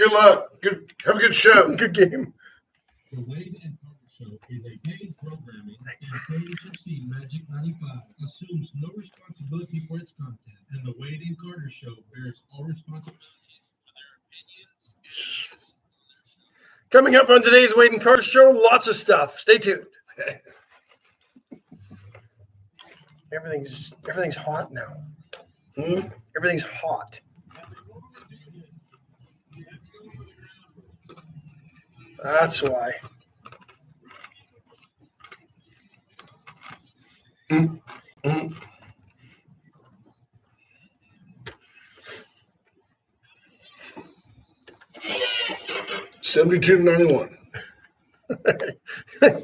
Good luck. Have a good show. Good game. The Wade and Carter Show is a paid programming, and KHFC Magic 95 assumes no responsibility for its content, and the Wade and Carter Show bears all responsibilities for their opinions and views. Coming up on today's Wade and Carter Show, lots of stuff. Stay tuned. Everything's hot now. Everything's hot. That's why. Mm-hmm. 72-91.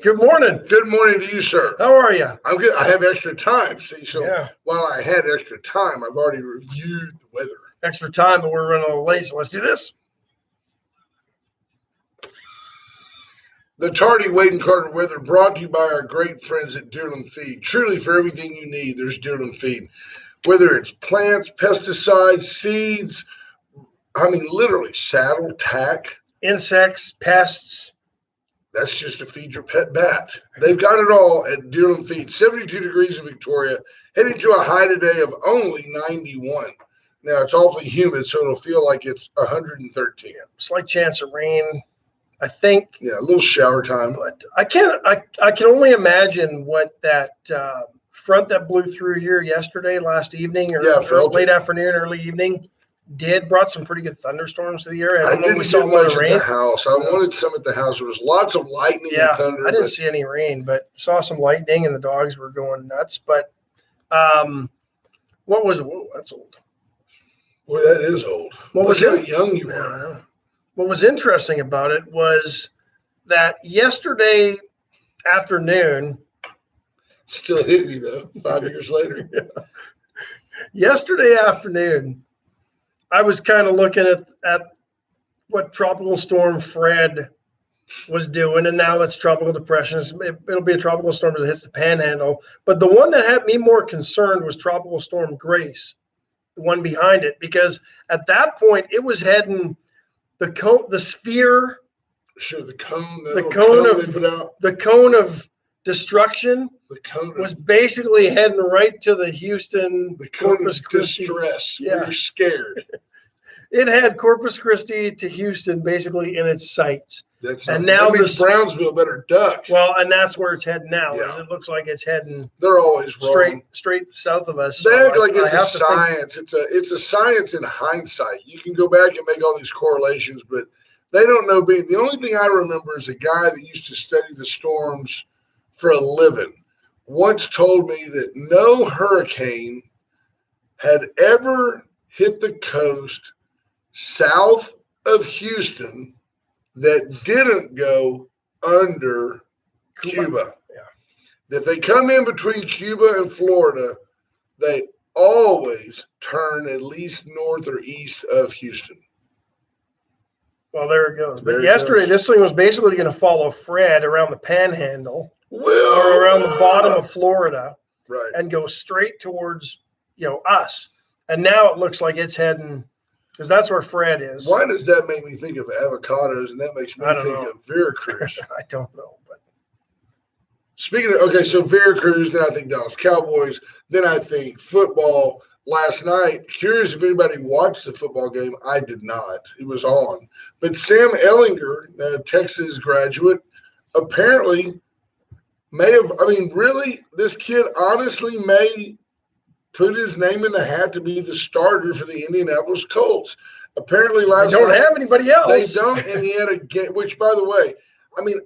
Good morning. Good morning to you, sir. How are you? I'm good. I have extra time. See, so Yeah. while I had extra time, I've already reviewed the weather. Extra time, but we're running a little late, so let's do this. The tardy Wade and Carter weather brought to you by our great friends at Deerland Feed. Truly, for everything you need, there's Deerland Feed. Whether it's plants, pesticides, seeds, literally saddle, tack. Insects, pests. That's just to feed your pet bat. They've got it all at Deerland Feed. 72 degrees in Victoria, heading to a high today of only 91. Now, it's awfully humid, so it'll feel like it's 113. Slight chance of rain, I think. Yeah, a little shower time. But I can only imagine what that front that blew through here last evening, or late afternoon, early evening, brought some pretty good thunderstorms to the area. I didn't see much at the house. I wanted some at the house. There was lots of lightning and thunder. I didn't see any rain, but saw some lightning, and the dogs were going nuts. But that's old. Well, that is old. Look how young you are. What was interesting about it was that yesterday afternoon. Still hit me, though, 5 years later. Yeah. Yesterday afternoon, I was kind of looking at what Tropical Storm Fred was doing, and now it's Tropical Depression. It'll be a tropical storm as it hits the Panhandle. But the one that had me more concerned was Tropical Storm Grace, the one behind it, because at that point it was heading the sphere. Sure, the cone of destruction. The cone was basically heading right to the Houston Corpus Christi distress. Yeah, you're scared. It had Corpus Christi to Houston basically in its sights. Now Brownsville better duck. Well, and that's where it's heading now. Yeah. It looks like it's heading. They're always wrong. Straight south of us. They act like it's a science. It's a science in hindsight. You can go back and make all these correlations, but they don't know. The only thing I remember is a guy that used to study the storms for a living once told me that no hurricane had ever hit the coast south of Houston that didn't go under Cuba. Yeah. If they come in between Cuba and Florida, they always turn at least north or east of Houston. Well, there it goes. But yesterday, this thing was basically going to follow Fred around the Panhandle or around the bottom of Florida, right, and go straight towards us. And now it looks like it's heading, because that's where Fred is. Why does that make me think of avocados, and that makes me think of Veracruz? I don't know. But speaking of, so Veracruz, then I think Dallas Cowboys, then I think football. Last night, curious if anybody watched the football game. I did not. It was on. But Sam Ehlinger, Texas graduate, apparently this kid honestly may put his name in the hat to be the starter for the Indianapolis Colts. Apparently last night. They don't have anybody else. They don't, and he had a game, which, by the way,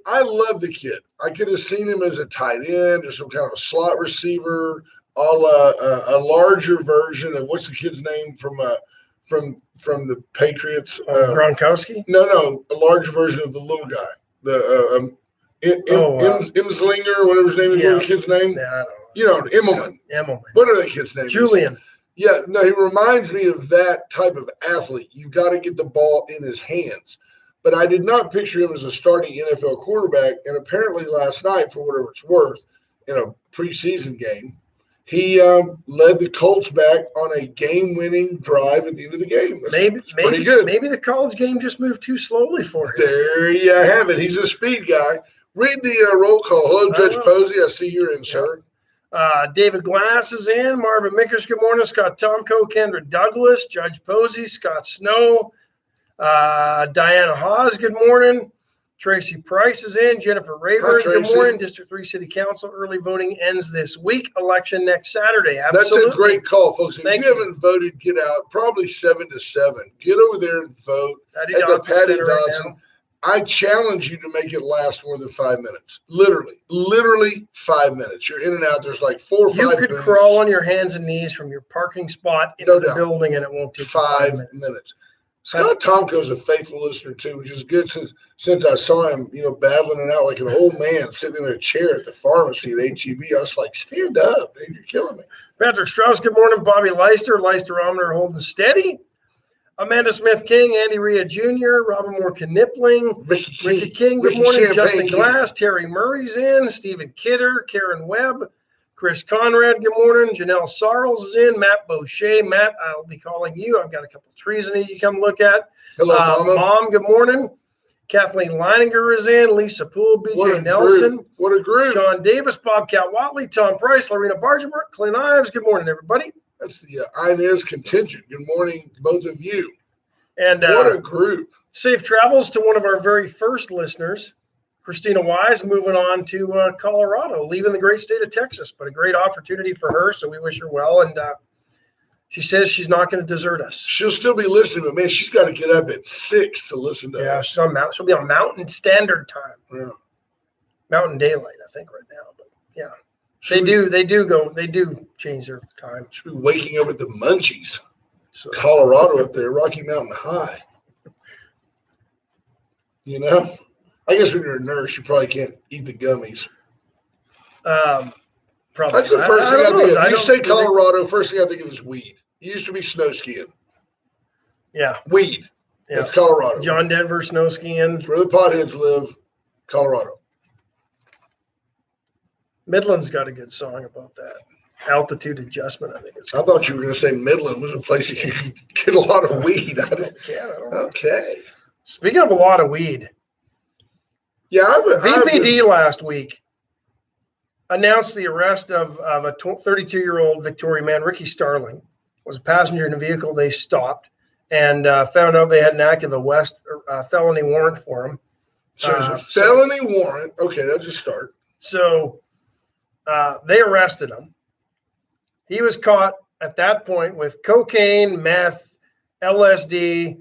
I love the kid. I could have seen him as a tight end or some kind of a slot receiver, a larger version of what's the kid's name from the Patriots? Gronkowski? No, a larger version of the little guy, the Imslinger, whatever his name is. What the kid's name? Yeah, I don't know. Immelman. Immelman. What are the kids' names? Julian. Yeah, no, he reminds me of that type of athlete. You've got to get the ball in his hands. But I did not picture him as a starting NFL quarterback. And apparently last night, for whatever it's worth, in a preseason game, He led the Colts back on a game-winning drive at the end of the game. That's pretty good. Maybe the college game just moved too slowly for him. There you have it. He's a speed guy. Read the roll call. Hello, Judge Posey. I see you're in, sir. David Glass is in. Marvin Mickers, good morning. Scott Tomko, Kendra Douglas, Judge Posey, Scott Snow, Diana Hawes, good morning. Tracy Price is in. Jennifer Rayburn, good morning. District 3 City Council early voting ends this week. Election next Saturday. Absolutely. That's a great call, folks. If you haven't voted, get out. Probably 7 to 7. Get over there and vote at the Patty Dodson. I challenge you to make it last more than 5 minutes. Literally 5 minutes. You're in and out. There's like 4 or 5 minutes. You could crawl on your hands and knees from your parking spot into the building, and it won't take 5 minutes. Scott Tomko is a faithful listener too, which is good since I saw him, battling it out like an old man sitting in a chair at the pharmacy at HEB. I was like, stand up, dude, you're killing me. Patrick Strauss, good morning. Bobby Leisterometer holding steady. Amanda Smith King, Andy Rhea Jr., Robert Moore Knipling, Ricky King, good morning. Justin Glass, Terry Murray's in, Stephen Kidder, Karen Webb, Chris Conrad, good morning. Janelle Sarles is in. Matt Boucher. Matt, I'll be calling you. I've got a couple of trees I need you to come look at. Hello, Mama. Mom, good morning. Kathleen Leininger is in. Lisa Poole, BJ Nelson. Group. What a group. John Davis, Bobcat Watley, Tom Price, Lorena Bargebrook, Clint Ives. Good morning, everybody. That's the Inez contingent. Good morning, both of you. And what a group. Safe travels to one of our very first listeners, Christina Wise, moving on to Colorado, leaving the great state of Texas, but a great opportunity for her. So we wish her well. And she says she's not going to desert us. She'll still be listening, but man, she's got to get up at 6 to listen to us. She'll be on Mountain Standard Time. Yeah. Mountain Daylight, I think, right now. But yeah, they do change their time. She'll be waking up at the Munchies. So Colorado up there, Rocky Mountain High. I guess when you're a nurse, you probably can't eat the gummies. Probably. That's the first thing I think of. You say Colorado, first thing I think of is weed. It used to be snow skiing. Yeah. Weed. Yeah. It's Colorado. John Denver snow skiing. It's where the potheads live, Colorado. Midland's got a good song about that. Altitude adjustment, I think it's. I thought you were going to say Midland was a place that you could get a lot of weed. I don't know. Okay. Speaking of a lot of weed. Yeah, VPD last week announced the arrest of a 32-year-old Victoria man, Ricky Starling, was a passenger in a vehicle. They stopped and found out they had an active felony warrant for him. So there's a felony warrant. Okay, that's a start. So they arrested him. He was caught at that point with cocaine, meth, LSD,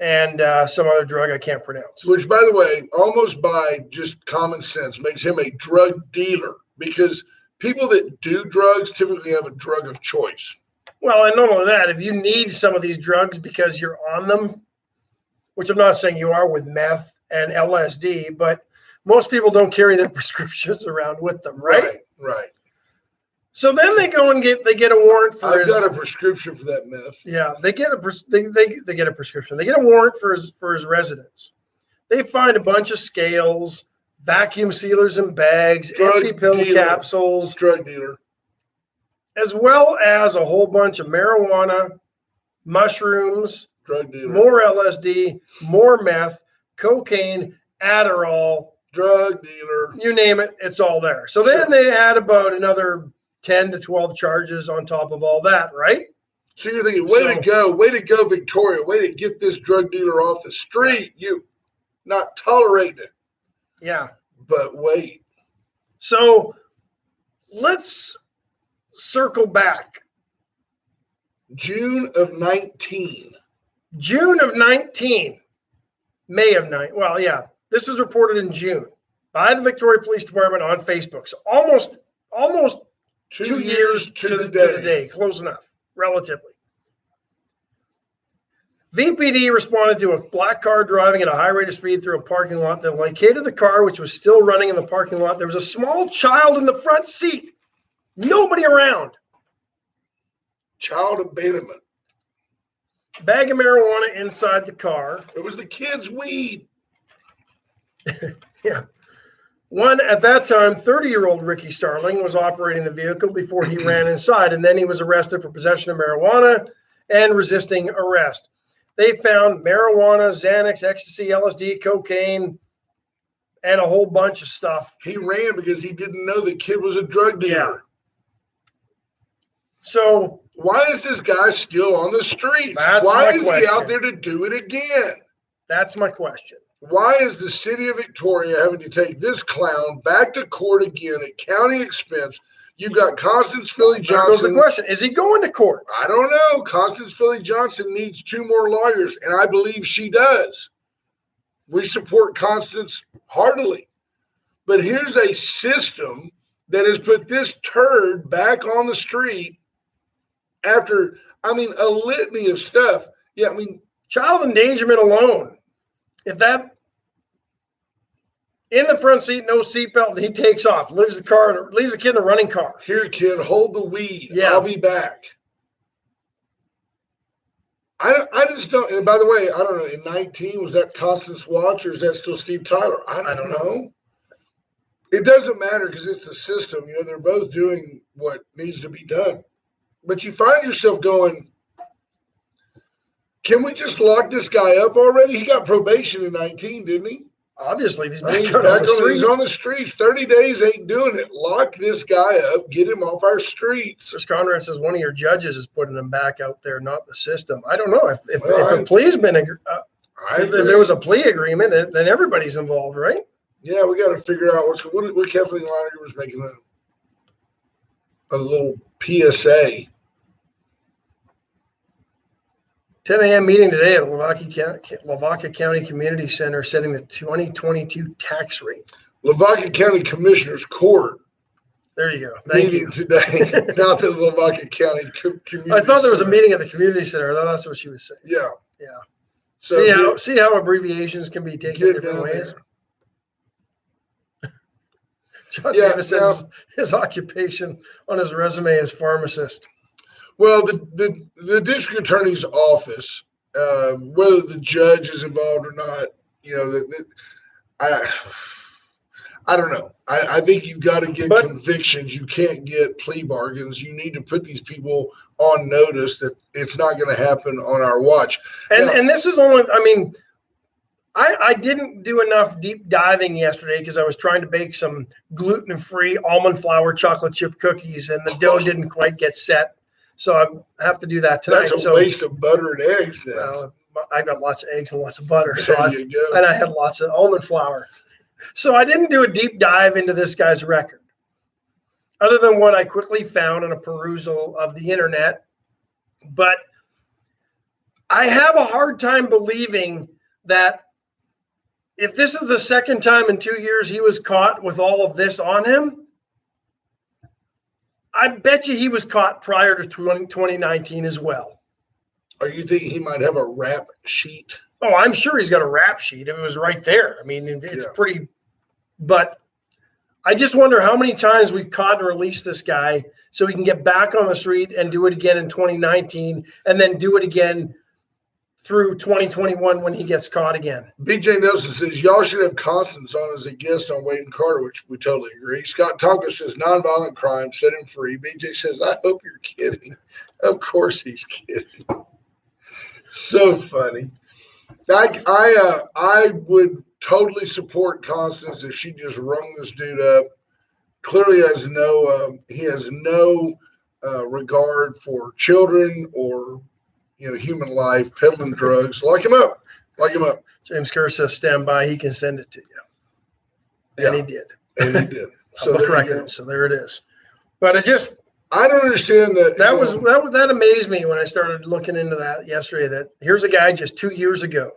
and some other drug I can't pronounce. Which, by the way, almost by just common sense, makes him a drug dealer because people that do drugs typically have a drug of choice. Well, and not only that, if you need some of these drugs because you're on them, which I'm not saying you are with meth and LSD, but most people don't carry their prescriptions around with them, right? Right. So then they go and get a warrant for I've got a prescription for that meth. Yeah, they get a prescription. They get a warrant for his residence. They find a bunch of scales, vacuum sealers and bags, empty pill capsules, drug dealer, as well as a whole bunch of marijuana, mushrooms, drug dealer, more LSD, more meth, cocaine, Adderall, drug dealer. You name it, it's all there. So then they add about another 10 to 12 charges on top of all that, right? So you're thinking, way to go, Victoria, way to get this drug dealer off the street. You not tolerating it. Yeah. But wait. So let's circle back. June of 19. May of 9. Well, yeah. This was reported in June by the Victoria Police Department on Facebook. So almost 2 years to the day. Close enough, relatively. VPD responded to a black car driving at a high rate of speed through a parking lot. They located the car, which was still running in the parking lot. There was a small child in the front seat. Nobody around. Child abandonment. Bag of marijuana inside the car. It was the kids' weed. Yeah. One, at that time, 30-year-old Ricky Starling was operating the vehicle before he ran inside, and then he was arrested for possession of marijuana and resisting arrest. They found marijuana, Xanax, ecstasy, LSD, cocaine, and a whole bunch of stuff. He ran because he didn't know the kid was a drug dealer. Yeah. So why is this guy still on the streets? That's Why my is he question. out there to do it again? That's my question. Why is the city of Victoria having to take this clown back to court again at county expense? You've got Constance Philly There goes the Johnson. question. Is he going to court? I don't know. Constance Philly Johnson needs 2 more lawyers, and I believe she does. We support Constance heartily. But here's a system that has put this turd back on the street after, a litany of stuff. Yeah, Child endangerment alone. If that in the front seat, no seatbelt, and he takes off, leaves the kid in a running car. Here, kid, hold the weed. Yeah. I'll be back. I just don't. And by the way, I don't know. In 19, was that Constance Watch or is that still Steve Tyler? I don't know. It doesn't matter because it's the system. They're both doing what needs to be done. But you find yourself going, can we just lock this guy up already? He got probation in 19, didn't he? Obviously, if he's He's back on the street. He's on the streets. 30 days ain't doing it. Lock this guy up. Get him off our streets. Chris Conrad says one of your judges is putting him back out there, not the system. I don't know if a plea's been if there was a plea agreement, then everybody's involved, right? Yeah, we got to figure out what Kathleen Lonergan was making a little PSA. 10 a.m. meeting today at Lavaca County Community Center setting the 2022 tax rate. Lavaca County Commissioners Court. There you go. Thank meeting you. Today, not the Lavaca County Community I thought there was a Center. meeting at the community center. I thought that's what she was saying. Yeah. Yeah. So See how abbreviations can be taken get different down ways. there. John Yeah, Davis says his occupation on his resume is pharmacist. Well, the district attorney's office, whether the judge is involved or not, I don't know. I think you've got to get convictions. You can't get plea bargains. You need to put these people on notice that it's not going to happen on our watch. And this is only, I didn't do enough deep diving yesterday because I was trying to bake some gluten-free almond flour chocolate chip cookies and the dough didn't quite get set. So I have to do that tonight. That's a waste of butter and eggs then. Well, I got lots of eggs and lots of butter. There you go. And I had lots of almond flour. So I didn't do a deep dive into this guy's record, other than what I quickly found in a perusal of the internet. But I have a hard time believing that if this is the second time in 2 years he was caught with all of this on him, I bet you he was caught prior to 2019 as well. Are you thinking he might have a rap sheet? Oh, I'm sure he's got a rap sheet. It was right there. It's pretty, but I just wonder how many times we've caught and released this guy so we can get back on the street and do it again in 2019 and then do it again through 2021 when he gets caught again. BJ Nelson says, y'all should have Constance on as a guest on Wade and Carter, which we totally agree. Scott Tonka says, nonviolent crime, set him free. BJ says, I hope you're kidding. Of course he's kidding. So funny. I would totally support Constance if she just rung this dude up. Clearly he has no regard for children or human life, peddling drugs. Lock him up. James Kerr says, stand by. He can send it to you. And he did. And he did. So there it is. But I don't understand that. That amazed me when I started looking into that yesterday, that here's a guy just 2 years ago.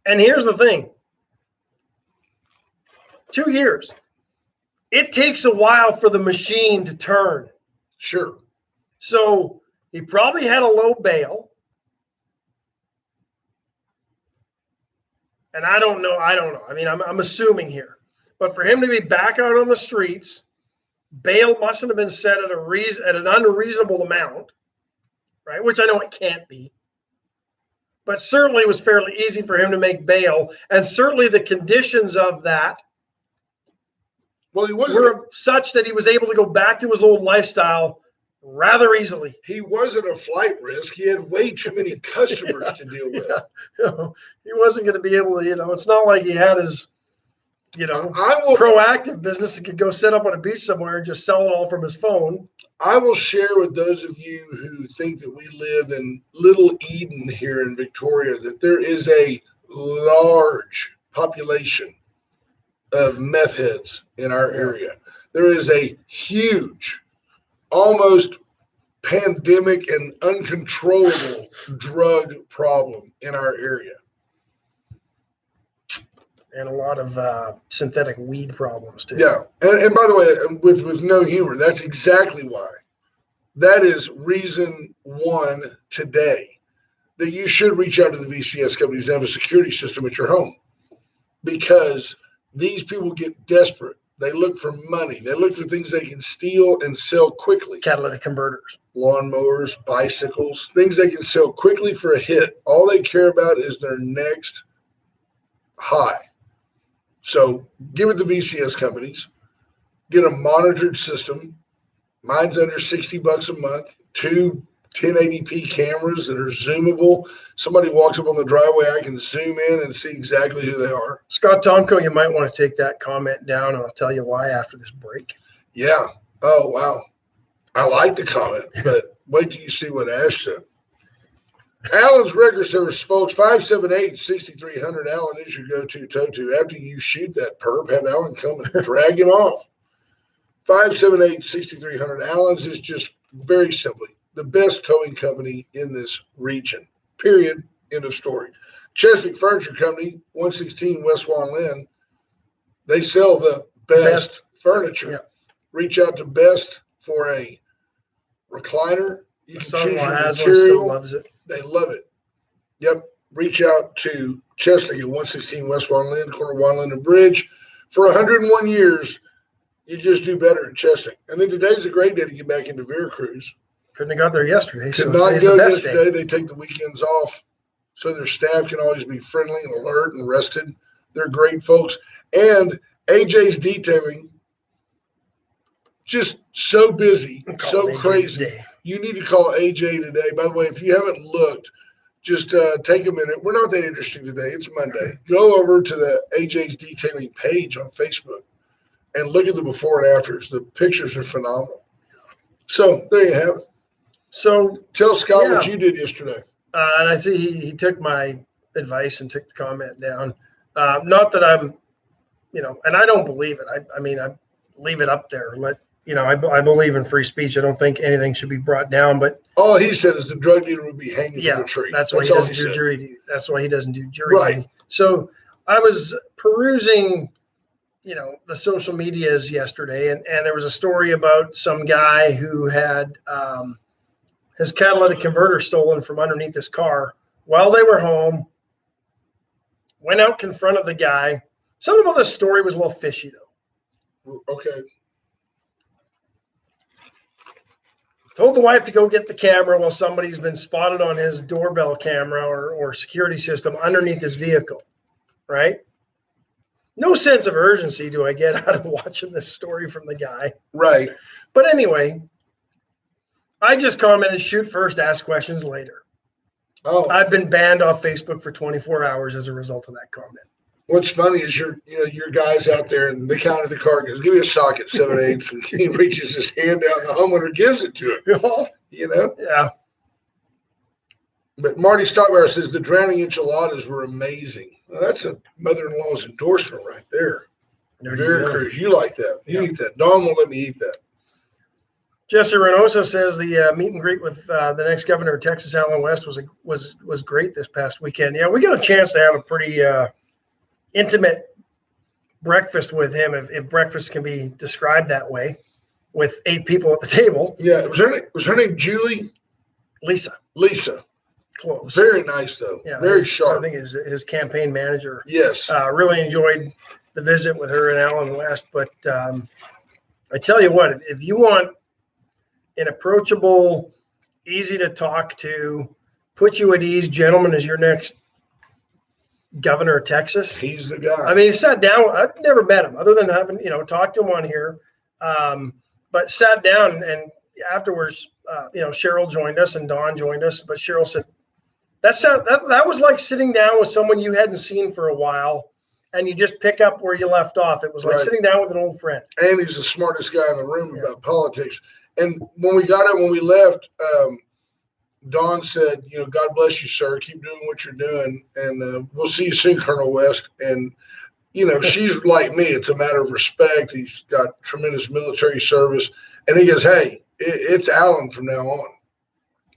And here's the thing. 2 years. It takes a while for the machine to turn. Sure. So he probably had a low bail. And I don't know. I'm assuming here. But for him to be back out on the streets, bail mustn't have been set at an unreasonable amount, right? Which I know it can't be. But certainly it was fairly easy for him to make bail. And certainly the conditions of that Well, he wasn't. were such that he was able to go back to his old lifestyle rather easily. He wasn't a flight risk. He had way too many customers to deal with. He wasn't going to be able to, it's not like he had his, I will proactive business and could go set up on a beach somewhere and just sell it all from his phone. I will share with those of you who think that we live in Little Eden here in Victoria that there is a large population of meth heads in our area. There is a huge, almost pandemic and uncontrollable drug problem in our area. And a lot of synthetic weed problems too. Yeah. And by the way, with no humor, that's exactly why. That is reason one today that you should reach out to the VCS companies and have a security system at your home, because these people get desperate. They look for money. They look for things they can steal and sell quickly. Catalytic converters, Lawnmowers, bicycles, things they can sell quickly for a hit. All they care about is their next high. So give it the VCS companies, get a monitored system. Mine's under $60 a month, 2 1080p cameras that are zoomable. Somebody walks up on the driveway, I can zoom in and see exactly who they are. Scott Tomko, you might want to take that comment down, and I'll tell you why after this break. Yeah. Oh, wow. I like the comment, but wait till you see what Ash said. Allen's Record Service, folks, 578-6300. Allen is your go-to tow-to. After you shoot that perp, have Allen come and drag him off. 578-6300. Allen's is just very simply the best towing company in this region. Period. End of story. Cheswick Furniture Company, 116 West Swan Lynn. They sell the best furniture. Yeah. Reach out to Best for a recliner. You can choose Son-in-law your has one, still material. loves it. They love it. Yep. Reach out to Cheswick at 116 West Swan Lynn, corner of Swan Lynn and Bridge. For 101 years, you just do better at Cheswick. And then today's a great day to get back into Veracruz. Couldn't have got there yesterday. Could so not today's go the best yesterday. day. They take the weekends off so their staff can always be friendly and alert and rested. They're great folks. And AJ's detailing, just so busy, Call so AJ crazy. today. You need to call AJ today. By the way, if you haven't looked, just take a minute. We're not that interesting today. It's Monday. Go over to the AJ's Detailing page on Facebook and look at the before and afters. The pictures are phenomenal. So there you have it. So, Tell Scott what Yeah. you did yesterday. and I see he took my advice and took the comment down. Not that I'm, and I don't believe it. I mean, I leave it up there. I believe in free speech. I don't think anything should be brought down, but All he said is the drug dealer would be hanging yeah, from a tree. that's why he all doesn't do said. jury duty. That's why he doesn't do jury Right. duty. So I was perusing, the social medias yesterday, and there was a story about some guy who had his catalytic converter stolen from underneath his car while they were home. Went out, confronted the guy. Something about this story was a little fishy, though. Okay. Told the wife to go get the camera while somebody's been spotted on his doorbell camera or security system underneath his vehicle, right? No sense of urgency do I get out of watching this story from the guy. Right. But anyway, I just commented, shoot first, ask questions later. Oh, I've been banned off Facebook for 24 hours as a result of that comment. what's funny is your guys out there and they counter the car goes, give me a socket 7/8, and he reaches his hand out and the homeowner gives it to him. Yeah. But Marty Stockmeyer says the drowning enchiladas were amazing. Well, that's a mother-in-law's endorsement right there. There you Very go. cruise. You like that. You Yeah. eat that. Dawn won't let me eat that. Jesse Reynoso says the meet and greet with the next governor of Texas, Alan West, was great this past weekend. Yeah, we got a chance to have a pretty intimate breakfast with him, if breakfast can be described that way, with 8 people at the table. Yeah. Was her name Julie? Lisa. Close. Very nice though. Yeah, Very I sharp. think his campaign manager Yes. really enjoyed the visit with her and Alan West. But I tell you what, if you want an approachable, easy to talk to, put you at ease gentleman as your next governor of Texas. He's the guy. I mean, he sat down. I've never met him other than having, talked to him on here. But sat down and afterwards, Cheryl joined us and Dawn joined us. But Cheryl said, that was like sitting down with someone you hadn't seen for a while and you just pick up where you left off. It was like sitting down with an old friend. And he's the smartest guy in the room about politics. And when we left, Dawn said, God bless you, sir. Keep doing what you're doing. And we'll see you soon, Colonel West. And, she's like me. It's a matter of respect. He's got tremendous military service. And he goes, hey, it's Alan from now on.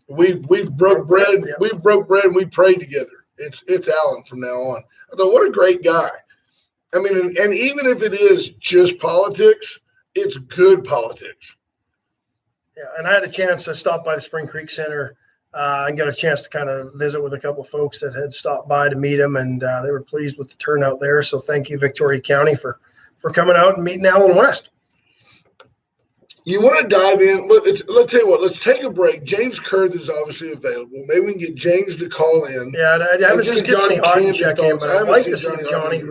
We broke bread. Yeah. We broke bread and we prayed together. It's Alan from now on. I thought, what a great guy. I mean, and even if it is just politics, it's good politics. Yeah, and I had a chance to stop by the Spring Creek Center and got a chance to kind of visit with a couple of folks that had stopped by to meet him, and they were pleased with the turnout there. So thank you, Victoria County, for coming out and meeting Alan West. You want to dive in? Let's tell you what. Let's take a break. James Kurth is obviously available. Maybe we can get James to call in. Yeah, I haven't seen Johnny Hodden check in, but I'd like to see Johnny.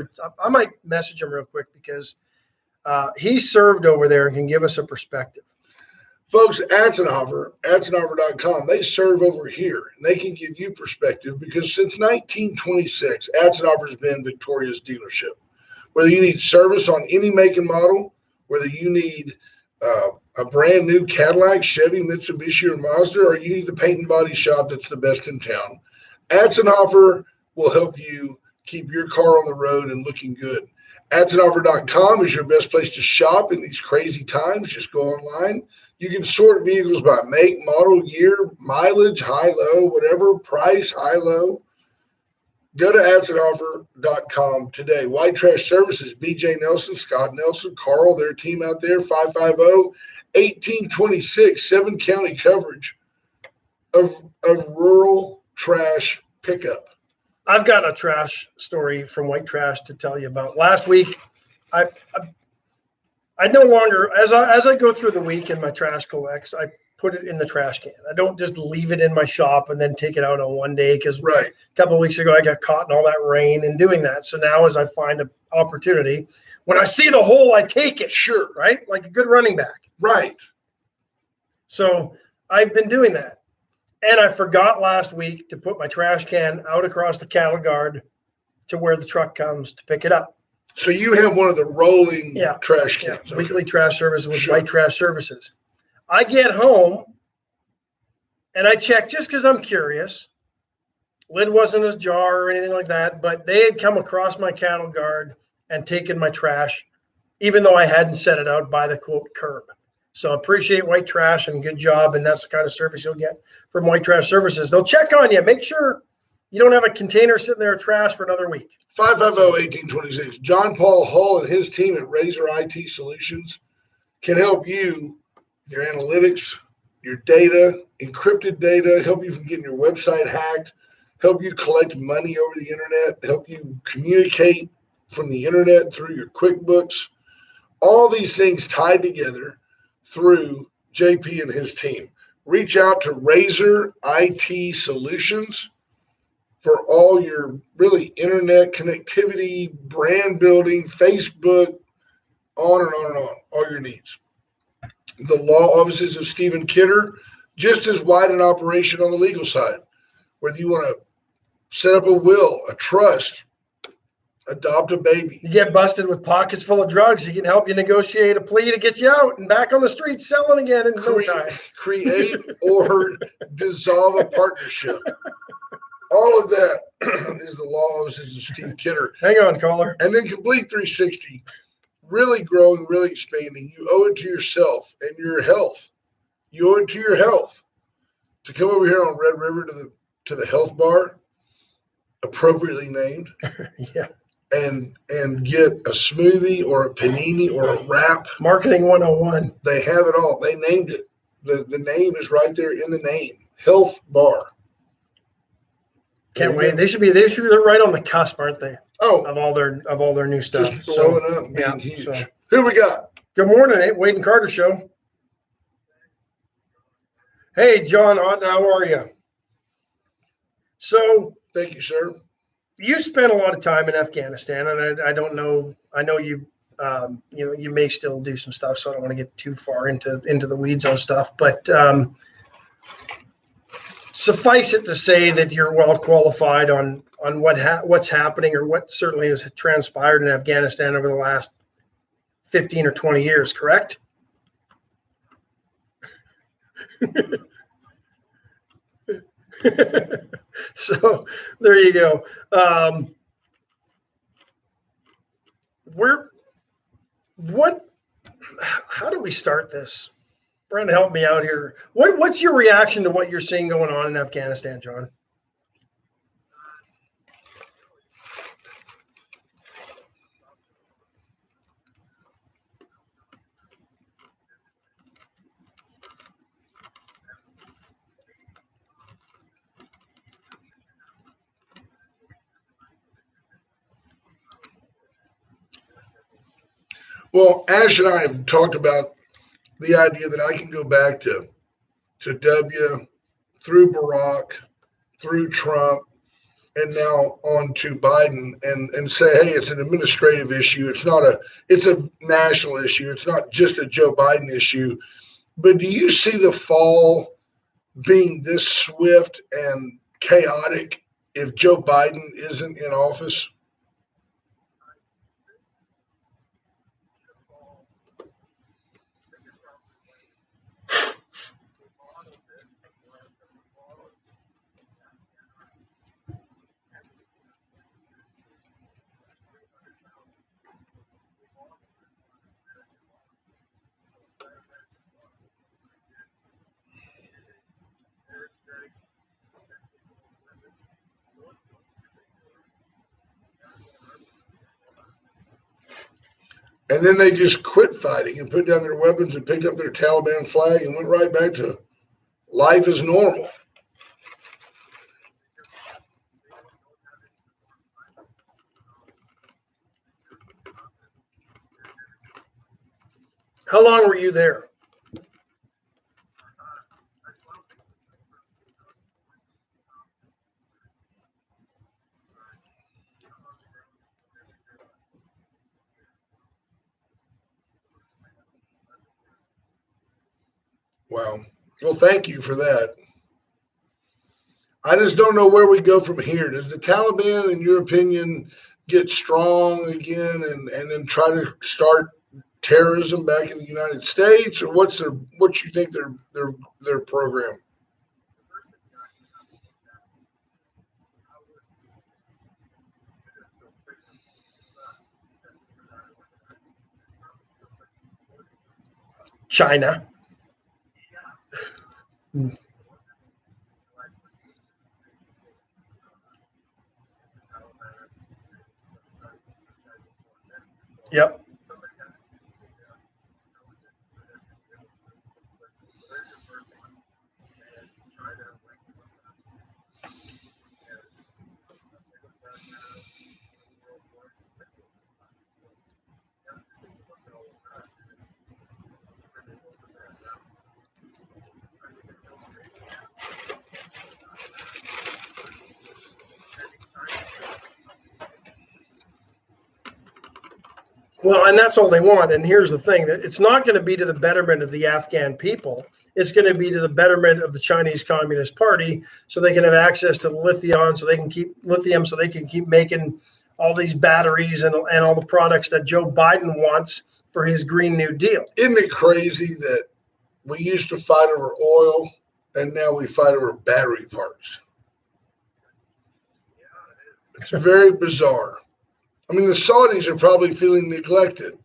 I might message him real quick because he served over there and can give us a perspective. Folks, Atzenhofer.com, they serve over here, and they can give you perspective because since 1926, Atzenhofer's been Victoria's dealership. Whether you need service on any make and model, whether you need a brand new Cadillac, Chevy, Mitsubishi, or Mazda, or you need the paint and body shop that's the best in town, Atzenhofer will help you keep your car on the road and looking good. Atzenhofer.com is your best place to shop in these crazy times. Just go online. You can sort vehicles by make, model, year, mileage, high, low, whatever, price, high, low. Go to Atzenhofer.com today. White Trash Services, BJ Nelson, Scott Nelson, Carl, their team out there, 550-1826, 7-county coverage of rural trash pickup. I've got a trash story from White Trash to tell you about. Last week, I no longer, as I go through the week and my trash collects, I put it in the trash can. I don't just leave it in my shop and then take it out on one day because a couple of weeks ago I got caught in all that rain and doing that. So now as I find an opportunity, when I see the hole, I take it. Sure. Right? Like a good running back. Right. So I've been doing that. And I forgot last week to put my trash can out across the cattle guard to where the truck comes to pick it up. So you have one of the rolling trash cans. Yeah, weekly trash service with White Trash Services. I get home and I check just because I'm curious. Lid wasn't ajar or anything like that, but they had come across my cattle guard and taken my trash, even though I hadn't set it out by the quote curb. So I appreciate White Trash and good job. And that's the kind of service you'll get from White Trash Services. They'll check on you. Make sure you don't have a container sitting there of trash for another week. 550-1826. John Paul Hull and his team at Razor IT Solutions can help you with your analytics, your data, encrypted data, help you from getting your website hacked, help you collect money over the internet, help you communicate from the internet through your QuickBooks. All these things tied together through JP and his team. Reach out to Razor IT Solutions for all your really internet connectivity, brand building, Facebook, on and on and on, all your needs. The law offices of Stephen Kidder, just as wide an operation on the legal side. Whether you want to set up a will, a trust, adopt a baby. You get busted with pockets full of drugs, he can help you negotiate a plea to get you out and back on the street selling again in no time. Create or dissolve a partnership. All of that is the law offices of Steve Kidder. Hang on, caller. And then Complete 360, really growing, really expanding. You owe it to yourself and your health. You owe it to your health to come over here on Red River to the health bar, appropriately named. Yeah. And get a smoothie or a panini or a wrap. Marketing 101. They have it all. They named it. The name is right there in the name. Health Bar. Can't wait. They should be right on the cusp, aren't they? Oh, of all their new stuff. Just blowing up, being huge. So. Who we got? Good morning, Wade and Carter Show. Hey, John Otten, how are you? So, thank you, sir. you spent a lot of time in Afghanistan, and I don't know. I know you. You may still do some stuff, so I don't want to get too far into the weeds on stuff. But suffice it to say that you're well qualified on what's happening, or what certainly has transpired in Afghanistan over the last 15 or 20 years. Correct? So there you go. How do we start this? Brent, help me out here. What's your reaction to what you're seeing going on in Afghanistan, John? Well, Ash and I have talked about the idea that I can go back to W, through Barack, through Trump, and now on to Biden, and say, hey, it's an administrative issue. It's a national issue. It's not just a Joe Biden issue. But do you see the fall being this swift and chaotic if Joe Biden isn't in office? And then they just quit fighting and put down their weapons and picked up their Taliban flag and went right back to life as normal. How long were you there? Wow. Well, thank you for that. I just don't know where we go from here. Does the Taliban, in your opinion, get strong again and then try to start terrorism back in the United States, or what you think their program? China. Yep. Well, and that's all they want. And here's the thing, that it's not going to be to the betterment of the Afghan people. It's going to be to the betterment of the Chinese Communist Party, so they can have access to lithium, so they can keep making all these batteries and all the products that Joe Biden wants for his Green New Deal. Isn't it crazy that we used to fight over oil and now we fight over battery parts? It's very bizarre. I mean, the Saudis are probably feeling neglected.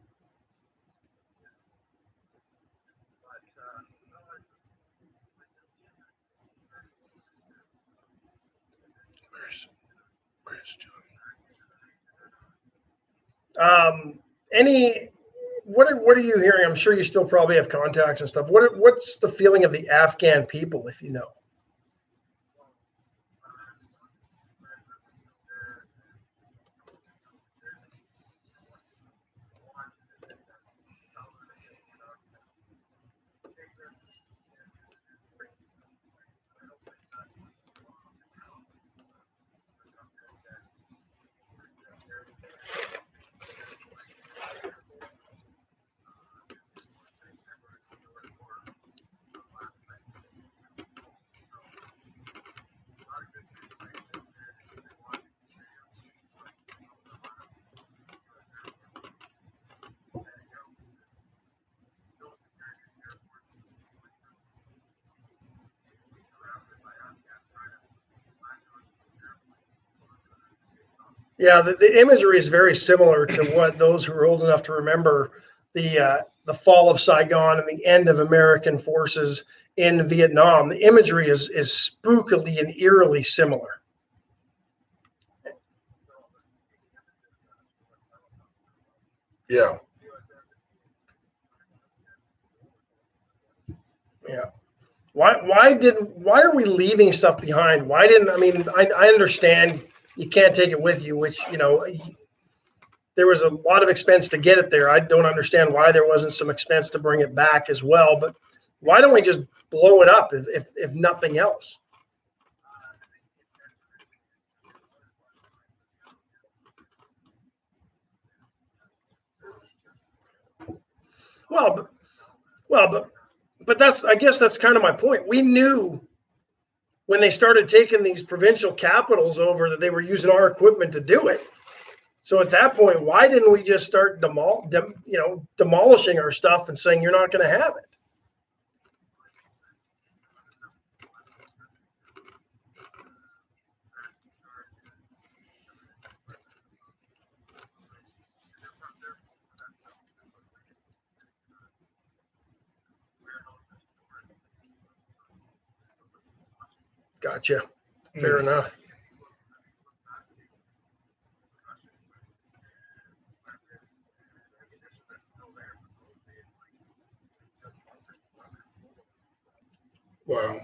Where's John? What are you hearing? I'm sure you still probably have contacts and stuff. What's the feeling of the Afghan people, if you know? Yeah, the imagery is very similar to what those who are old enough to remember the fall of Saigon and the end of American forces in Vietnam. The imagery is spookily and eerily similar. Yeah. Yeah. Why are we leaving stuff behind? Why didn't, I mean, I understand you can't take it with you, which, there was a lot of expense to get it there. I don't understand why there wasn't some expense to bring it back as well, but why don't we just blow it up if nothing else? Well, but that's, I guess that's kind of my point. We knew when they started taking these provincial capitals over that they were using our equipment to do it. So at that point, why didn't we just start demolishing our stuff and saying you're not going to have it? Gotcha. Fair enough. Wow.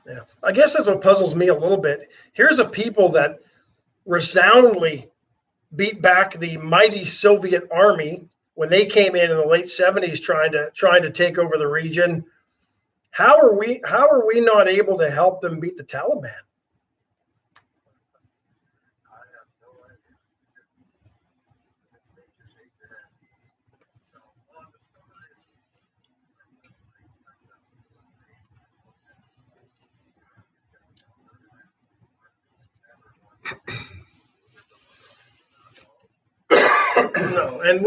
Yeah. I guess that's what puzzles me a little bit. Here's a people that resoundingly beat back the mighty Soviet army when they came in the late 70s trying to take over the region. How are we not able to help them beat the Taliban? No, and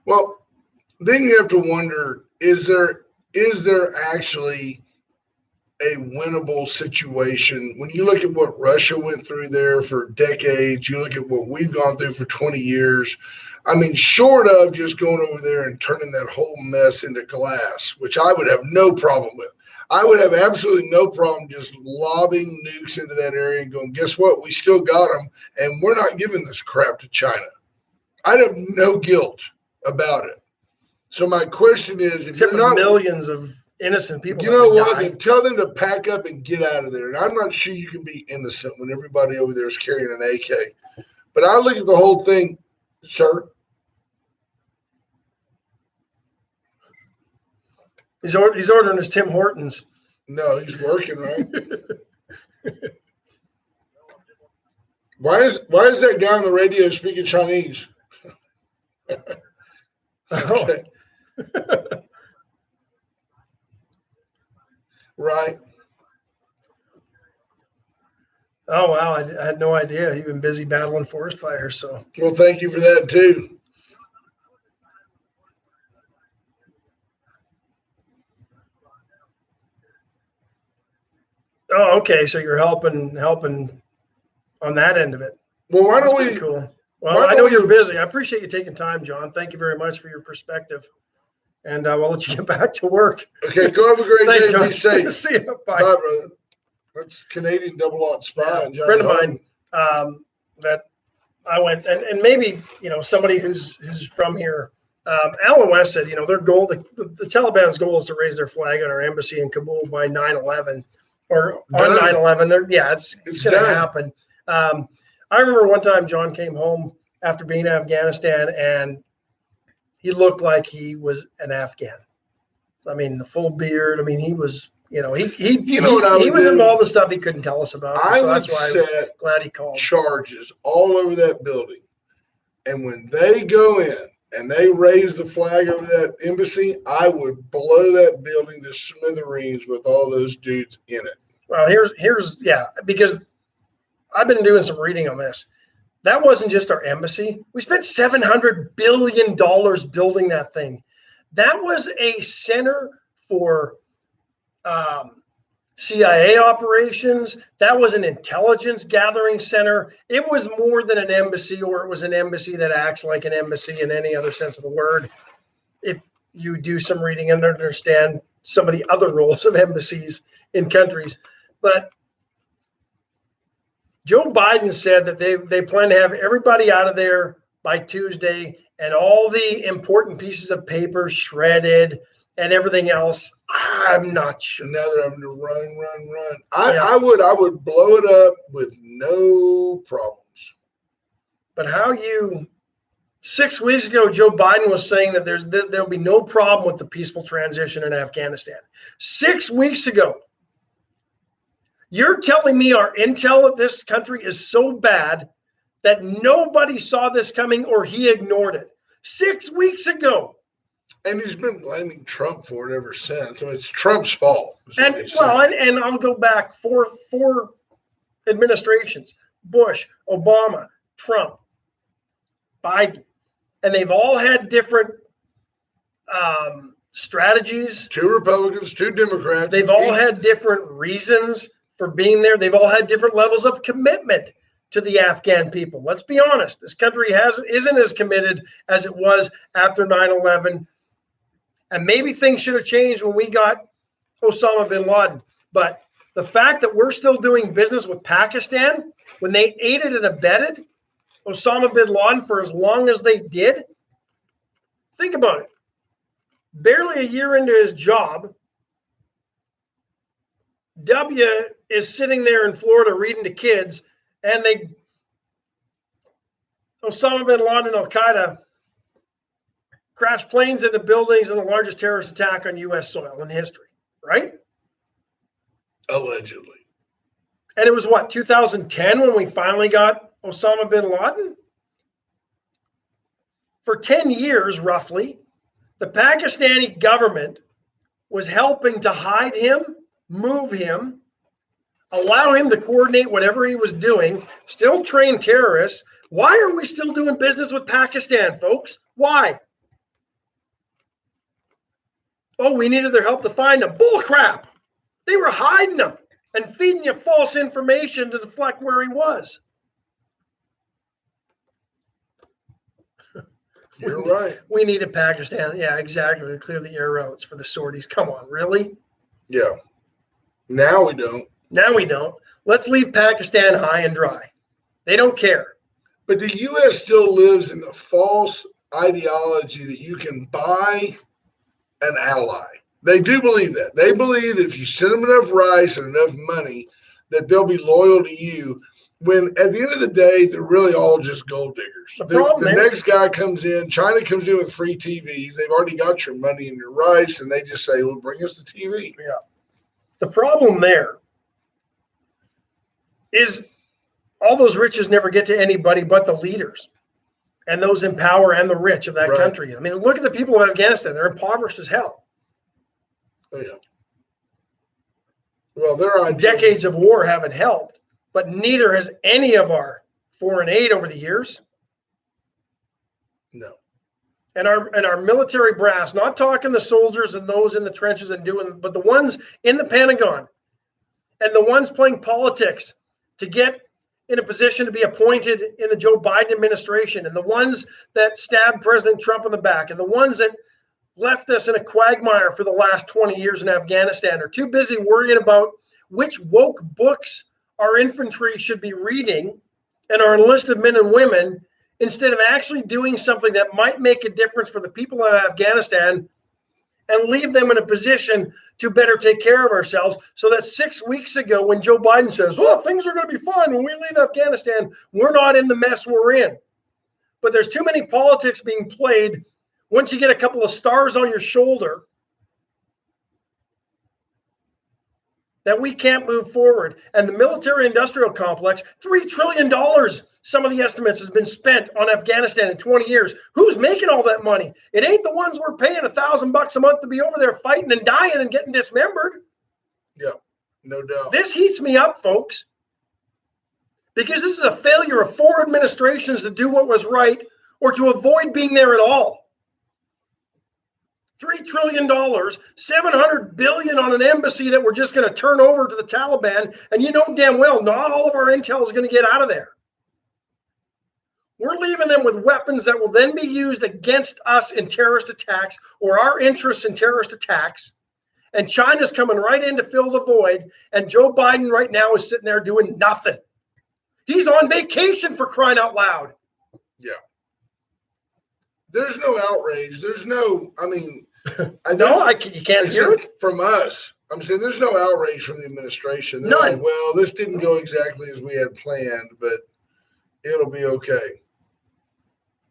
Well, then you have to wonder, is there actually a winnable situation? When you look at what Russia went through there for decades, you look at what we've gone through for 20 years. I mean, short of just going over there and turning that whole mess into glass, which I would have no problem with. I would have absolutely no problem just lobbing nukes into that area and going, guess what? We still got them, and we're not giving this crap to China. I'd have no guilt about it. So my question is, if except you're not millions of innocent people, you know what? Then tell them to pack up and get out of there. And I'm not sure you can be innocent when everybody over there is carrying an AK. But I look at the whole thing, sir. He's ordering his Tim Hortons. No, he's working, right? Why is that guy on the radio speaking Chinese? Okay. Right. Oh, wow. I had no idea. He'd been busy battling forest fires. So, well, thank you for that, too. oh, okay. So you're helping on that end of it. Well, why don't That's we? cool. Well, I know you're busy. I appreciate you taking time, John. Thank you very much for your perspective. And we'll let you get back to work. Okay, go have a great Thanks, day. John. Be safe. See you. Bye. Bye, brother. That's Canadian double-aught spy. A friend of mine that I went, and maybe, somebody who's from here, Alan West said, their goal, the Taliban's goal is to raise their flag on our embassy in Kabul by 9/11 or on 9/11. It's going to happen. I remember one time John came home after being in Afghanistan and he looked like he was an Afghan. I mean, the full beard. I mean, he was, he was involved in stuff he couldn't tell us about. I so would that's why set I'm glad he called. charges all over that building. And when they go in and they raised the flag over that embassy, I would blow that building to smithereens with all those dudes in it. Well, here's because I've been doing some reading on this. That wasn't just our embassy. We spent $700 billion building that thing. That was a center for CIA operations. That was an intelligence gathering center. It was more than an embassy, or it was an embassy that acts like an embassy in any other sense of the word. If you do some reading and understand some of the other roles of embassies in countries. But Joe Biden said that they plan to have everybody out of there by Tuesday and all the important pieces of paper shredded and everything else. I'm not sure. Now they're having to run. I would blow it up with no problems. But 6 weeks ago, Joe Biden was saying that there'll be no problem with the peaceful transition in Afghanistan. 6 weeks ago. You're telling me our intel of this country is so bad that nobody saw this coming, or he ignored it 6 weeks ago. And he's been blaming Trump for it ever since. I mean, it's Trump's fault. And I'll go back four administrations: Bush, Obama, Trump, Biden, and they've all had different strategies. 2 Republicans, 2 Democrats. They've all had different reasons for being there. They've all had different levels of commitment to the Afghan people. Let's be honest. This country isn't as committed as it was after 9/11. And maybe things should have changed when we got Osama bin Laden. But the fact that we're still doing business with Pakistan when they aided and abetted Osama bin Laden for as long as they did, think about it. Barely a year into his job, W is sitting there in Florida reading to kids, and Osama bin Laden and Al-Qaeda crashed planes into buildings in the largest terrorist attack on U.S. soil in history, right? Allegedly. And it was 2010 when we finally got Osama bin Laden? For 10 years, roughly, the Pakistani government was helping to hide him, move him, allow him to coordinate whatever he was doing, still train terrorists. Why are we still doing business with Pakistan, folks? Why? Oh, we needed their help to find them. Bull crap. They were hiding him and feeding you false information to deflect where he was. You're right. We needed Pakistan. Yeah, exactly. To clear the air routes for the sorties. Come on, really? Yeah. Now we don't. Now we don't. Let's leave Pakistan high and dry. They don't care. But the U.S. still lives in the false ideology that you can buy an ally. They do believe that. They believe that if you send them enough rice and enough money, that they'll be loyal to you. When at the end of the day, they're really all just gold diggers. The next guy comes in, China comes in with free TVs. They've already got your money and your rice, and they just say, well, bring us the TV. Yeah. The problem there is all those riches never get to anybody but the leaders and those in power and the rich of that country. I mean, look at the people of Afghanistan. They're impoverished as hell. Oh, yeah. Well, decades of war haven't helped, but neither has any of our foreign aid over the years. No. And our military brass, not talking the soldiers and those in the trenches but the ones in the Pentagon and the ones playing politics to get in a position to be appointed in the Joe Biden administration, and the ones that stabbed President Trump in the back, and the ones that left us in a quagmire for the last 20 years in Afghanistan are too busy worrying about which woke books our infantry should be reading and our enlisted men and women, instead of actually doing something that might make a difference for the people of Afghanistan and leave them in a position to better take care of ourselves, so that 6 weeks ago when Joe Biden says, well, things are going to be fine when we leave Afghanistan, we're not in the mess we're in. But there's too many politics being played. Once you get a couple of stars on your shoulder, that we can't move forward. And the military industrial complex, $3 trillion, some of the estimates has been spent on Afghanistan in 20 years. Who's making all that money? It ain't the ones we're paying $1,000 a month to be over there fighting and dying and getting dismembered. Yeah, no doubt. This heats me up, folks, because this is a failure of 4 administrations to do what was right or to avoid being there at all. $3 trillion, $700 billion on an embassy that we're just going to turn over to the Taliban. And you know damn well, not all of our intel is going to get out of there. We're leaving them with weapons that will then be used against us in terrorist attacks or our interests in terrorist attacks. And China's coming right in to fill the void. And Joe Biden right now is sitting there doing nothing. He's on vacation, for crying out loud. Yeah. There's no outrage. There's no, I mean, you can't hear it from us. I'm saying there's no outrage from the administration. They're None. like, well, this didn't go exactly as we had planned, but it'll be okay.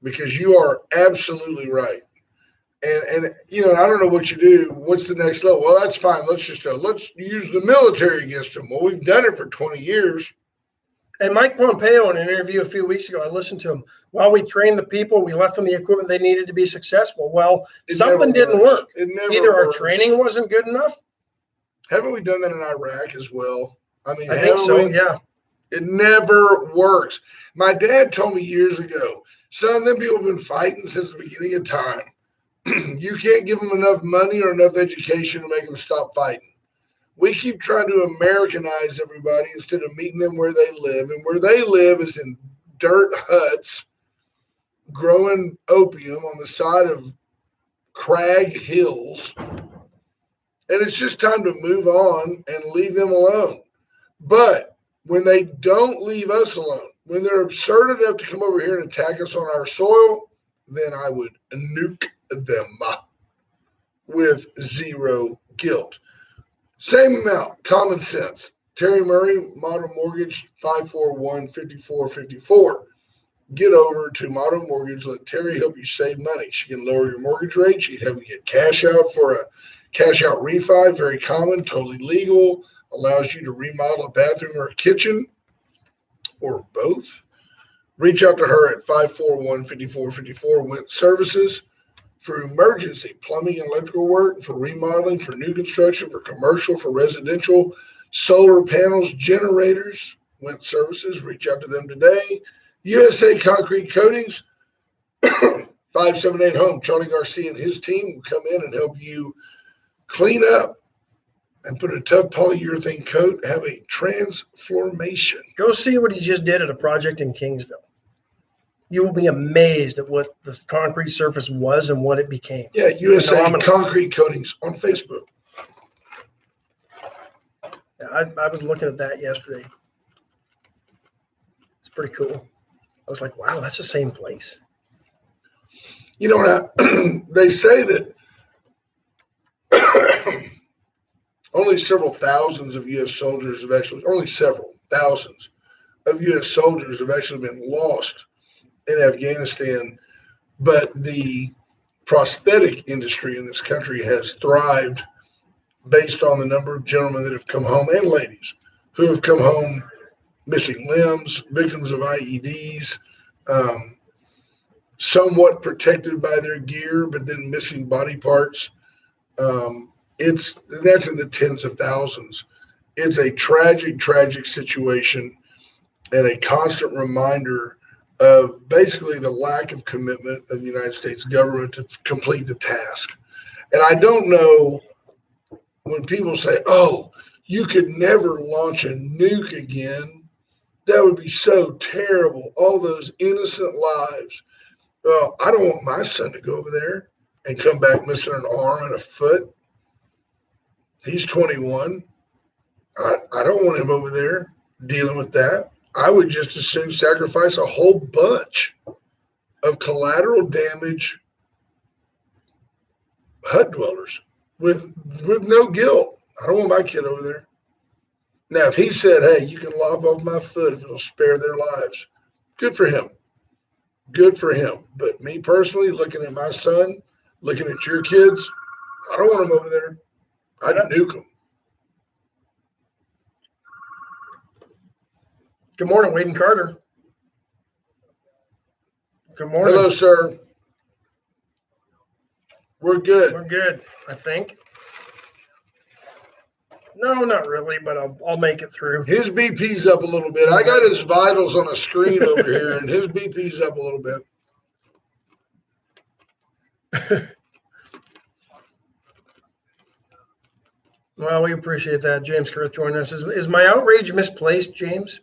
Because you are absolutely right. And you know, I don't know what you do. What's the next level? Well, that's fine. Let's use the military against them. Well, we've done it for 20 years. And Mike Pompeo, in an interview a few weeks ago, I listened to him. While we trained the people, we left them the equipment they needed to be successful. Well, something didn't work. Either our training wasn't good enough. Haven't we done that in Iraq as well? I mean, I think so, yeah. It never works. My dad told me years ago, son, them people have been fighting since the beginning of time. You can't give them enough money or enough education to make them stop fighting. We keep trying to Americanize everybody instead of meeting them where they live. And where they live is in dirt huts, growing opium on the side of crag hills. And it's just time to move on and leave them alone. But when they don't leave us alone, when they're absurd enough to come over here and attack us on our soil, then I would nuke them with zero guilt. Same amount, common sense. Terry Murray, Modern Mortgage, 541-5454. Get over to Modern Mortgage. Let Terry help you save money. She can lower your mortgage rate. She can help you get cash out for a cash out refi. Very common, totally legal. Allows you to remodel a bathroom or a kitchen or both. Reach out to her at 541-5454. Went Services. For emergency plumbing and electrical work, for remodeling, for new construction, for commercial, for residential, solar panels, generators, Went Services. Reach out to them today. USA Concrete Coatings, 578 Home. Charlie Garcia and his team will come in and help you clean up and put a tough polyurethane coat, have a transformation. Go see what he just did at a project in Kingsville. You will be amazed at what the concrete surface was and what it became. Yeah, USA Concrete Coatings on Facebook. Yeah, I was looking at that yesterday. It's pretty cool. I was like, wow, that's the same place. You know, they say that only several thousands of U.S. soldiers have actually, only several thousands of U.S. soldiers have actually been lost in Afghanistan, but the prosthetic industry in this country has thrived based on the number of gentlemen that have come home and ladies who have come home missing limbs, victims of IEDs, somewhat protected by their gear, but then missing body parts. That's in the tens of thousands. It's a tragic, tragic situation and a constant reminder of basically the lack of commitment of the United States government to complete the task. And I don't know when people say, oh, you could never launch a nuke again. That would be so terrible. All those innocent lives. Well, I don't want my son to go over there and come back missing an arm and a foot. He's 21. I don't want him over there dealing with that. I would just as soon sacrifice a whole bunch of collateral damage hut dwellers with no guilt. I don't want my kid over there. Now, if he said, hey, you can lop off my foot if it'll spare their lives, good for him. Good for him. But me personally, looking at my son, looking at your kids, I don't want him over there. I'd nuke him. Good morning, Wade and Carter. Good morning. Hello, sir. We're good. We're good, I think. No, not really, but I'll make it through. His BP's up a little bit. I got his vitals on a screen over here, and his BP's up a little bit. Well, we appreciate that. James Kurth joining us. Is my outrage misplaced, James?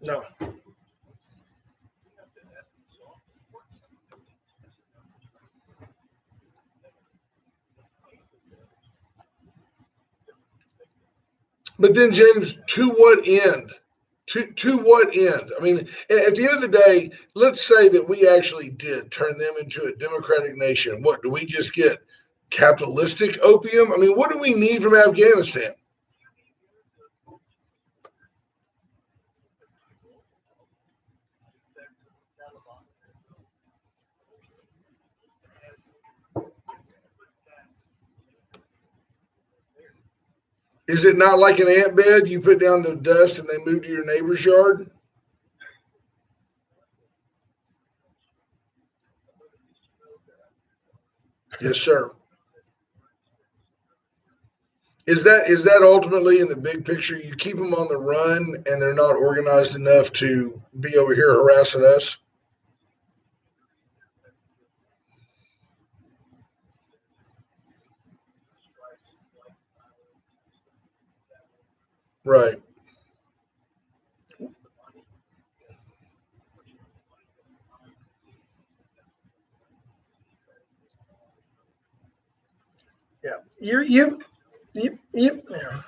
No. But then, James, to what end? To what end? I mean, at the end of the day, let's say that we actually did turn them into a democratic nation. What, do we just get capitalistic opium? I mean, what do we need from Afghanistan? Is it not like an ant bed? You put down the dust and they move to your neighbor's yard? Yes, sir. Is that ultimately in the big picture? You keep them on the run and they're not organized enough to be over here harassing us? Right. Yeah. You yeah.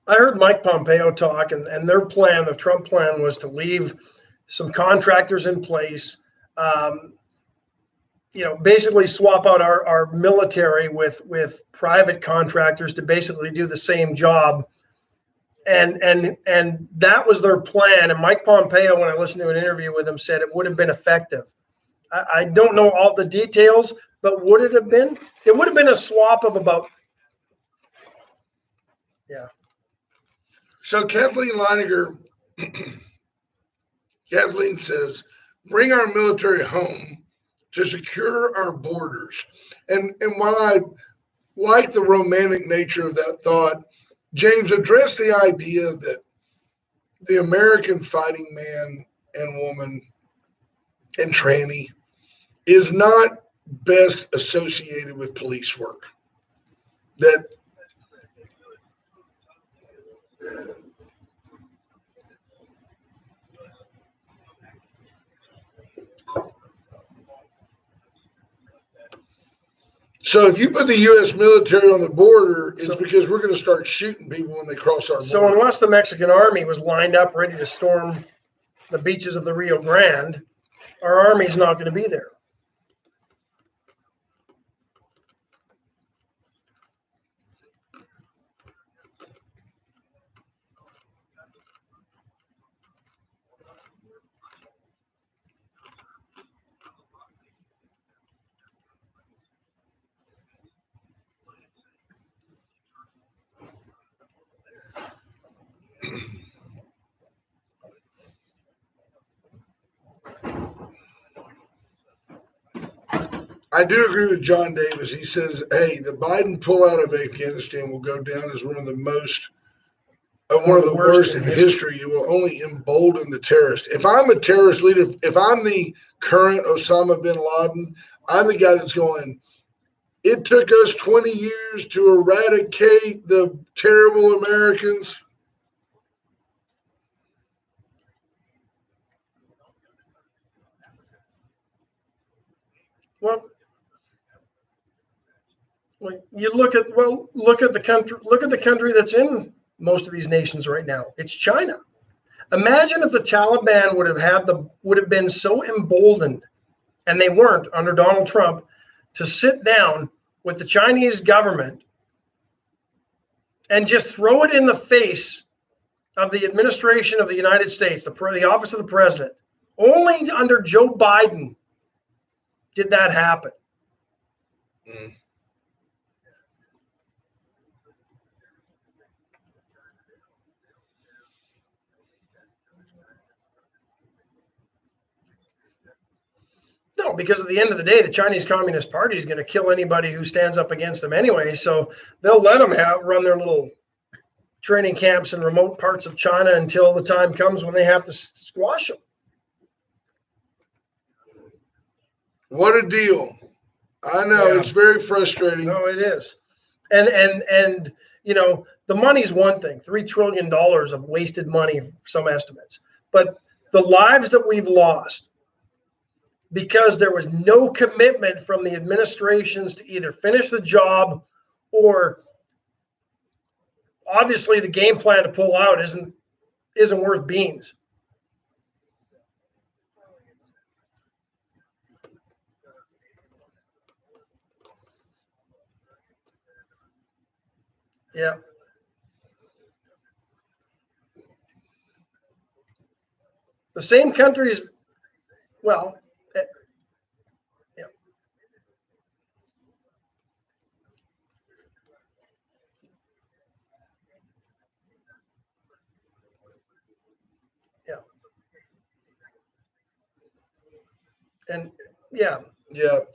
I heard Mike Pompeo talk, and their plan, the Trump plan, was to leave some contractors in place. Basically swap out our military with private contractors to basically do the same job. And that was their plan. And Mike Pompeo, when I listened to an interview with him, said it would have been effective. I don't know all the details, but would it have been? It would have been a swap of about. Yeah. So Kathleen Leininger, Kathleen says, bring our military home to secure our borders. And while I like the romantic nature of that thought, James, addressed the idea that the American fighting man and woman and tranny is not best associated with police work. That so if you put the U.S. military on the border, it's because we're going to start shooting people when they cross our border. So unless the Mexican army was lined up ready to storm the beaches of the Rio Grande, our army's not going to be there. I do agree with John Davis. He says, hey, the Biden pullout of Afghanistan will go down as one of the most one of the worst in history. It will only embolden the terrorist. If I'm a terrorist leader, if I'm the current Osama bin Laden, I'm the guy that's going, it took us 20 years to eradicate the terrible Americans. Well, you look at the country that's in most of these nations right now. It's China. Imagine if the Taliban would have been so emboldened, and they weren't under Donald Trump, to sit down with the Chinese government and just throw it in the face of the administration of the United States, the office of the president. Only under Joe Biden did that happen. Mm. No, because at the end of the day, the Chinese Communist Party is going to kill anybody who stands up against them anyway. So they'll let them run their little training camps in remote parts of China until the time comes when they have to squash them. What a deal. I know, it's very frustrating. No, it is. And you know, the money's one thing, $3 trillion of wasted money, some estimates. But the lives that we've lost because there was no commitment from the administrations to either finish the job, or obviously the game plan to pull out isn't worth beans. Yeah. The same countries, well, yeah. Yeah. And yeah.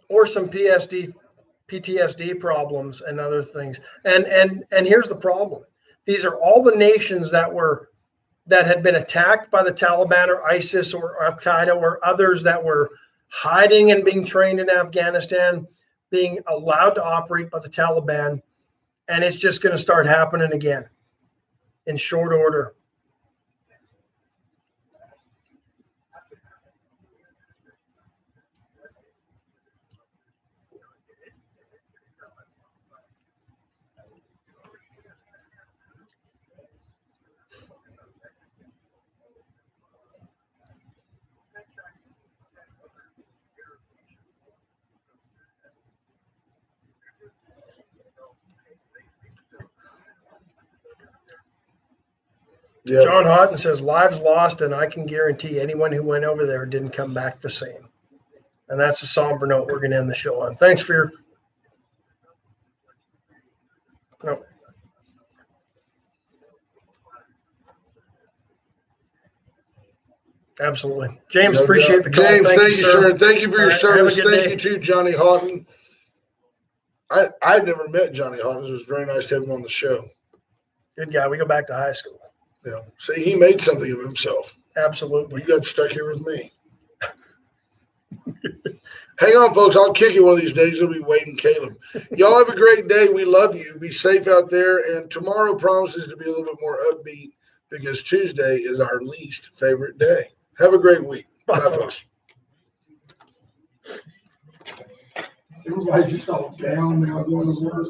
Or some PTSD problems and other things. And here's the problem. These are all the nations that had been attacked by the Taliban or ISIS or Al Qaeda or others that were hiding and being trained in Afghanistan, being allowed to operate by the Taliban. And it's just going to start happening again in short order. Yep. John Houghton says, lives lost, and I can guarantee anyone who went over there didn't come back the same. And that's a somber note we're going to end the show on. Thanks for your... No. Absolutely. James, appreciate the call. James, thank you, sir. Thank you for your service. Thank you to Johnny Houghton. I'd never met Johnny Houghton. It was very nice to have him on the show. Good guy. We go back to high school. Yeah. See, he made something of himself. Absolutely. You got stuck here with me. Hang on, folks. I'll kick it one of these days. It'll be Wade and Caleb. Y'all have a great day. We love you. Be safe out there. And tomorrow promises to be a little bit more upbeat because Tuesday is our least favorite day. Have a great week. Bye folks. Everybody's just all down now going to work.